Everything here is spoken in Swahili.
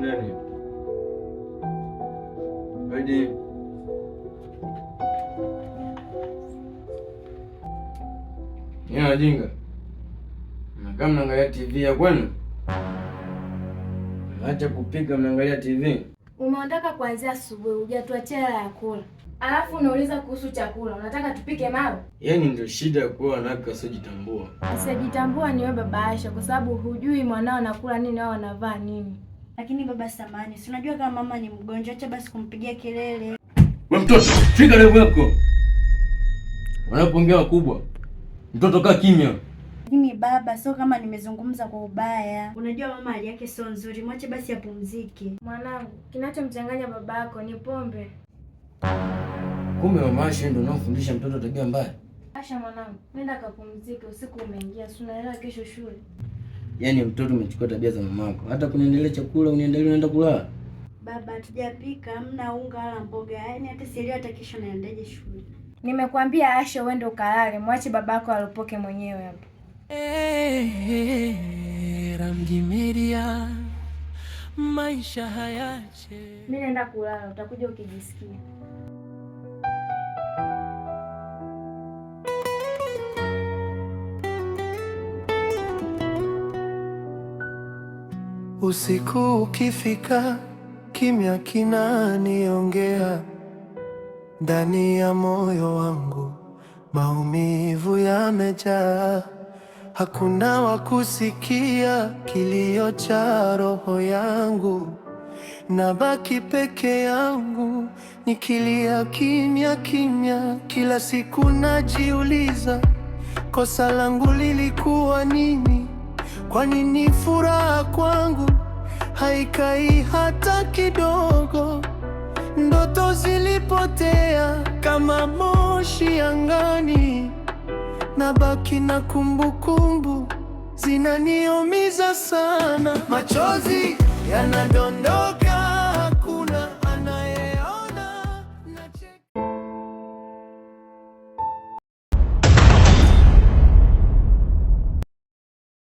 Twendeni. Hadi. Ni wajinga. Mnakaa mnaangalia TV ya kwenu? Acha kupika mnaangalia TV. Umeondoka kuanzia asubuhi, hujatuachia hela ya kula. Alafu unauliza kuhusu chakula, unataka tupike mawe? Yaani ndio shida ya kuwa wanawake wasiojitambua. Asiyejitambua ni wewe baba Asha, kwa sababu hujui mwanao anakula nini au anavaa nini. Lakini baba samani, si unajua kama mama ni mgonjwa, acha basi kumpigia kelele. Wewe mtoto, shika level yako. Wanapoongea wakubwa. Mtoto kaa kimya. Lakini baba, sio kama nimezungumza kwa ubaya. Unajua mama hali yake sio nzuri, mwache basi apumzike. Mwanangu, kinachomchanganya baba yako ni pombe. Kumbe mama Asha ndio anafundisha mtoto tabia mbaya. Asha mwanangu, nenda kapumzike, usiku umeingia, si unaelewa kesho shule. Yaani mtoto umechukua tabia za mamako. Hata kuniendelea chakula uniendelee unaenda kulala. Baba, hatujapika, hamna unga wala mboga. Yaani hata sielewi hata kesho naendaje shule. Nimekwambia Asha uende ukalale, mwache babako alopoke mwenyewe hapo. Ramji Media, maisha hayache. Mimi naenda kulala, utakuja ukijisikia. Usiku ukifika, kimya kinaniongea ndani ya moyo wangu, maumivu yamejaa. Hakuna wa kusikia kilio cha roho yangu, nabaki peke yangu nikilia kimya kimya. Kila siku najiuliza, kosa langu lilikuwa nini? Kwa nini furaha kwangu haikai hata kidogo? Ndoto zilipotea kama moshi angani, nabaki na kumbukumbu zinaniumiza sana. Machozi yanadondoka